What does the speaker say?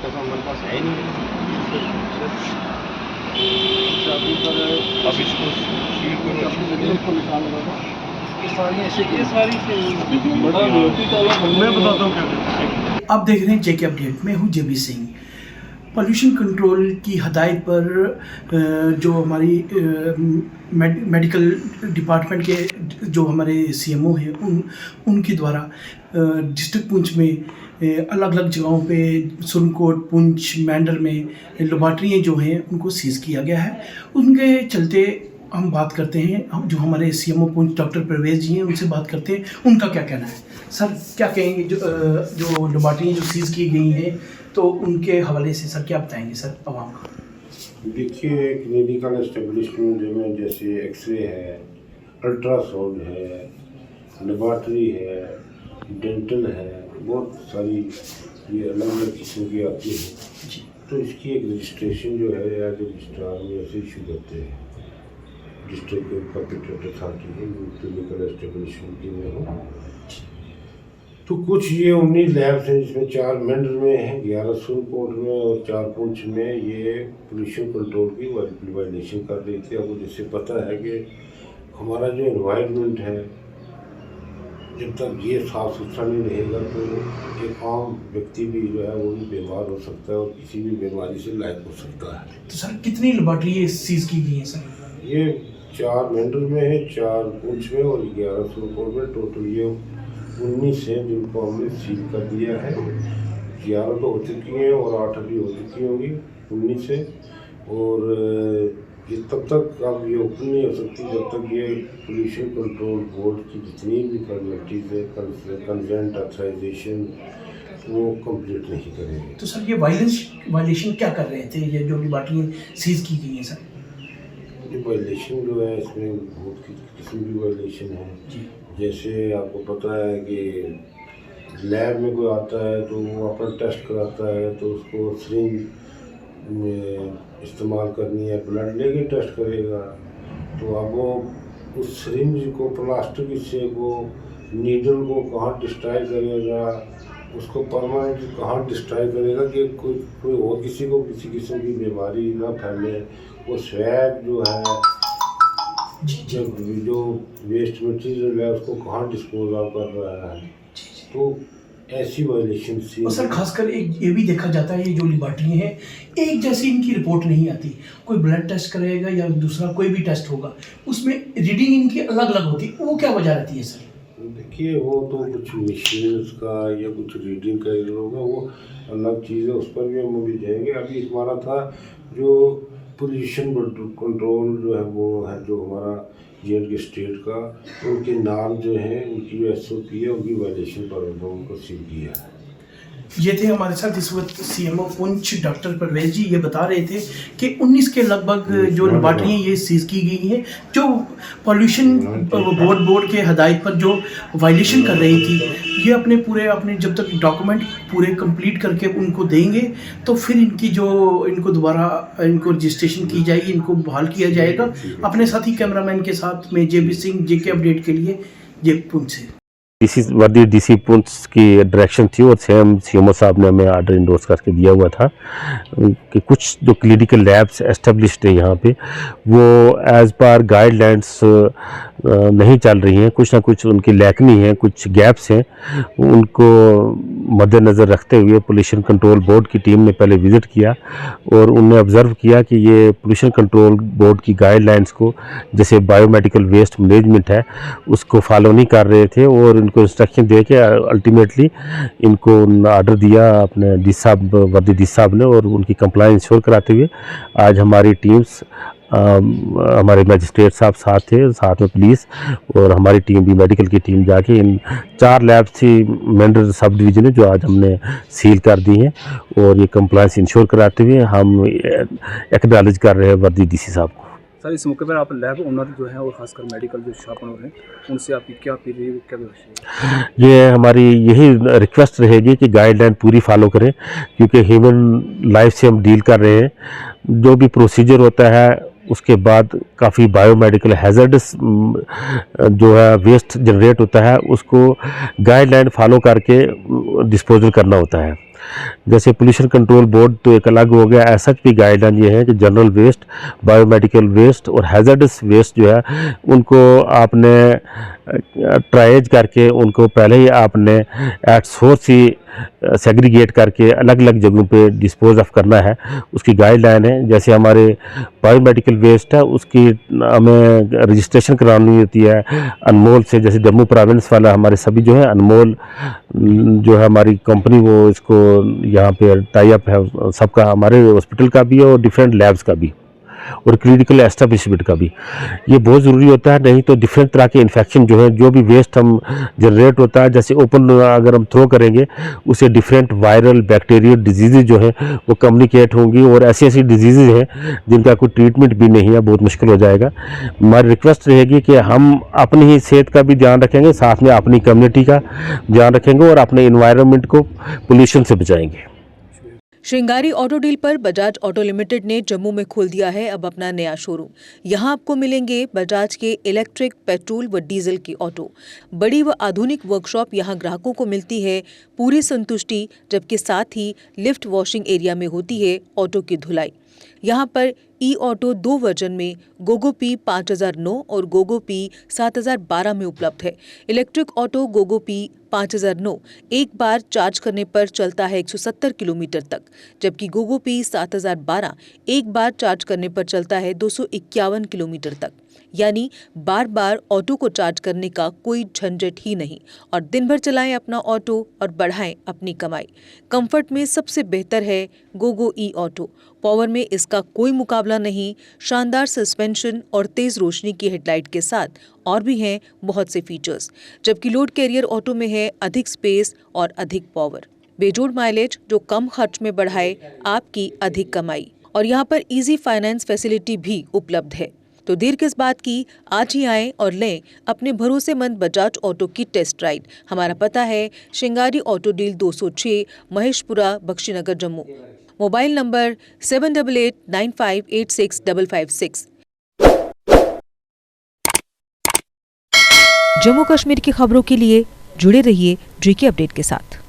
पैसा हमारे पास है ही नहीं। चाबी पर अब इसको सील करो अच्छी तरीके से, निशान लगा दो। ये सारी बड़ा मैं बताता हूँ क्या करना। आप देख रहे हैं जेके अपडेट। मैं हूँ जेबी सिंह। पॉल्यूशन कंट्रोल की हदायत पर जो हमारी मेडिकल डिपार्टमेंट के जो हमारे सीएमओ हैं उनके द्वारा डिस्ट्रिक्ट पुंछ में अलग अलग जगहों पे सुरनकोट, पुंछ, मैंडर में लेबॉर्ट्रियाँ जो हैं उनको सीज़ किया गया है। उनके चलते हम बात करते हैं, हम जो हमारे सीएमओ पुंछ डॉक्टर परवेज जी हैं उनसे बात करते हैं, उनका क्या कहना है। सर क्या कहेंगे जो लेबॉर्ट्रियाँ जो सीज़ की गई हैं तो उनके हवाले से सर क्या बताएंगे सर आवाम को। देखिए, क्लिनिकल एस्टेब्लिशमेंट में जैसे एक्सरे है, अल्ट्रासाउंड है, लेबॉर्ट्री है, डेंटल है, बहुत सारी ये अलग अलग किस्म की आती है। तो इसकी एक रजिस्ट्रेशन जो है या रजिस्ट्रार में ऐसे इशू करते हैं district competent authority clinical establishment की में हो। तो कुछ ये 19 लैब्स हैं जिसमें 4 मैंडर में हैं, 11 सुरनकोट में और 4 पुंछ में ये पोल्यूशन कंट्रोल की वायलेशन कर रही थी। आपको जैसे पता है कि हमारा जो एनवायरनमेंट है, जब तक ये साफ़ सुथरा नहीं रहेगा तो एक आम व्यक्ति भी जो है वो भी बीमार हो सकता है और किसी भी बीमारी से लायक हो सकता है। तो सर कितनी लेबॉर्ट्री सीज़ की गई है सर? ये 4 मैंडर में है, 4 पुंछ में और 11 सुरनकोट में। टोटल ये 19 है जिनको हमने सील कर दिया है। 11 तो हो चुकी हैं और 8 अभी हो चुकी होंगी 19 से। और ये तब तक अब ये ओपन नहीं हो सकती जब तक ये पोल्यूशन कंट्रोल बोर्ड की जितनी भी फॉर्मेलिटीज़ है, कंसेंट ऑथराइजेशन वो कंप्लीट नहीं करेंगे। तो सर ये वायलेशन क्या कर रहे थे ये जो लेबॉर्ट्रियाँ सीज़ की गई हैं सर? ये वायलेशन जो है इसमें बहुत किस्म की वायलेशन है। जैसे आपको पता है कि लैब में कोई आता है तो वो अपना टेस्ट कराता है तो उसको सिरिंज में इस्तेमाल करनी है, ब्लड लेके टेस्ट करेगा। तो अब वो उस सिरिंज को प्लास्टिक से वो नीडल को कहाँ डिस्ट्रॉय करेगा, उसको परमानेंटली कहाँ डिस्ट्रॉय करेगा कि कोई और किसी को किसी किस्म की बीमारी ना फैले। वो स्वैब जो है जो वेस्ट मटेरियल है उसको कहाँ डिस्पोज ऑफ कर रहा है। तो ऐसी वायलेशन सी। और सर खासकर एक ये भी देखा जाता है ये जो लेबॉर्ट्रियाँ हैं एक जैसी इनकी रिपोर्ट नहीं आती। कोई ब्लड टेस्ट करेगा या दूसरा कोई भी टेस्ट होगा उसमें रीडिंग इनकी अलग अलग होती है, वो क्या वजह रहती है सर? देखिए, वो तो कुछ मशीन्स का या कुछ रीडिंग का इधर होगा, वो अलग चीज़ है, उस पर भी हम अभी जाएंगे। अभी हमारा था जो पोल्यूशन कंट्रोल जो है वो है जो हमारा जे स्टेट का, उनके नाम जो हैं उनकी जो SOP है उनकी वायलेशन पर उनको सील किया है। ये थे हमारे साथ इस वक्त सीएमओ पुंछ डॉक्टर परवेज जी। ये बता रहे थे कि 19 के लगभग जो लेबॉर्ट्रियाँ ये सीज़ की गई हैं जो पॉल्यूशन बोर्ड के हदायत पर जो वायलेशन कर रही थी। ये अपने जब तक डॉक्यूमेंट पूरे कंप्लीट करके उनको देंगे तो फिर इनको दोबारा रजिस्ट्रेशन की जाएगी, इनको बहाल किया जाएगा। अपने साथी कैमरामैन के साथ में जेबी सिंह जेके अपडेट के लिए पुंछ से। वर्दी DC पुंछ की डायरेक्शन थी और सेम सीएमओ साहब ने हमें आर्डर इंडोर्स करके दिया हुआ था कि कुछ जो क्लिनिकल लैब्स एस्टेब्लिश्ड है यहाँ पे वो एज़ पर गाइडलाइंस नहीं चल रही हैं। कुछ ना कुछ उनकी लैकमी है, कुछ गैप्स हैं। उनको मद्देनज़र रखते हुए पोल्यूशन कंट्रोल बोर्ड की टीम ने पहले विज़िट किया और उनने ऑब्ज़र्व किया कि ये पोल्यूशन कंट्रोल बोर्ड की गाइडलाइंस को जैसे बायोमेडिकल वेस्ट मैनेजमेंट है उसको फॉलो नहीं कर रहे थे और इनको इंस्ट्रक्शन दे के अल्टीमेटली इनको आर्डर दिया अपने वर्दी डी साहब ने और उनकी कंप्लायंस इंश्योर कराते हुए आज हमारी टीम्स हमारे मजिस्ट्रेट साहब साथ थे, साथ में पुलिस और हमारी टीम भी मेडिकल की टीम जाके इन 4 लैब्स थी मैंडर सब डिवीज़न है जो आज हमने सील कर दी हैं और ये कंप्लायंस इंश्योर कराते हुए हम एक्नॉलेज कर रहे हैं वर्दी DC साहब को। सर इस मौके पर आप लैब ओनर जो हैं और खासकर मेडिकल जो शॉप ओनर हैं उनसे आपकी क्या अपील रही, क्या व्यवस्था? ये हमारी यही रिक्वेस्ट रहेगी कि गाइडलाइन पूरी फॉलो करें क्योंकि ह्यूमन लाइफ से हम डील कर रहे हैं। जो भी प्रोसीजर होता है उसके बाद काफ़ी बायोमेडिकल हैज़र्डस जो है वेस्ट जनरेट होता है उसको गाइडलाइन फॉलो करके डिस्पोजल करना होता है। जैसे पोल्यूशन कंट्रोल बोर्ड तो एक अलग हो गया, ऐसा भी गाइडलाइन ये है कि जनरल वेस्ट, बायोमेडिकल वेस्ट और हैजर्डस वेस्ट जो है उनको आपने ट्राइज करके उनको पहले ही आपने एट सोर्स ही सेग्रीगेट करके अलग अलग जगहों पे डिस्पोज ऑफ करना है, उसकी गाइडलाइन है। जैसे हमारे बायोमेडिकल वेस्ट है उसकी हमें रजिस्ट्रेशन करानी होती है अनमोल से, जैसे जम्मू प्रोविंस वाला हमारे सभी जो है अनमोल जो है हमारी कंपनी वो इसको यहाँ पे टाई अप है सबका, हमारे हॉस्पिटल का भी है और डिफरेंट लैब्स का भी और क्लिनिकल एस्टेब्लिशमेंट का भी। ये बहुत ज़रूरी होता है, नहीं तो डिफरेंट तरह के इन्फेक्शन जो है जो भी वेस्ट हम जनरेट होता है, जैसे ओपन अगर हम थ्रो करेंगे उससे डिफरेंट वायरल बैक्टीरियल डिजीज़ जो है वो कम्युनिकेट होंगी और ऐसी ऐसी डिजीज़ हैं जिनका कोई ट्रीटमेंट भी नहीं है, बहुत मुश्किल हो जाएगा। हमारी रिक्वेस्ट रहेगी कि हम अपनी ही सेहत का भी ध्यान रखेंगे, साथ में अपनी कम्युनिटी का ध्यान रखेंगे और अपने इन्वायरमेंट को पोल्यूशन से बचाएंगे। श्रृंगारी ऑटो डील पर बजाज ऑटो लिमिटेड ने जम्मू में खोल दिया है अब अपना नया शोरूम। यहां आपको मिलेंगे बजाज के इलेक्ट्रिक, पेट्रोल व डीजल की ऑटो। बड़ी व आधुनिक वर्कशॉप यहां ग्राहकों को मिलती है पूरी संतुष्टि, जबकि साथ ही लिफ्ट वॉशिंग एरिया में होती है ऑटो की धुलाई। यहाँ पर ई ऑटो 2 वर्जन में गोगो पी 5009 और गोगो पी 7012 में उपलब्ध है। इलेक्ट्रिक ऑटो गोगो पी 5009 एक बार चार्ज करने पर चलता है 170 किलोमीटर तक, जबकि गोगो पी 7012 एक बार चार्ज करने पर चलता है 251 किलोमीटर तक। यानी बार बार ऑटो को चार्ज करने का कोई झंझट ही नहीं और दिन भर चलाएं अपना ऑटो और बढ़ाएं अपनी कमाई। कंफर्ट में सबसे बेहतर है गोगो ई ऑटो। पावर में इसका कोई मुकाबला नहीं। शानदार सस्पेंशन और तेज रोशनी की हेडलाइट के साथ और भी हैं बहुत से फीचर्स, जबकि लोड कैरियर ऑटो में है अधिक स्पेस और अधिक पावर। बेजोड़ माइलेज जो कम खर्च में बढ़ाए आपकी अधिक कमाई। और यहाँ पर इजी फाइनेंस फैसिलिटी भी उपलब्ध है। तो देर किस बात की, आज ही आएं और लें अपने भरोसेमंद बजाज ऑटो की टेस्ट राइड। हमारा पता है Shringari auto deal 206 Maheshpura, Bakshinagar, Jammu. Mobile number 7889586556। Jammu Kashmir की खबरों के लिए जुड़े रहिए GK अपडेट के साथ।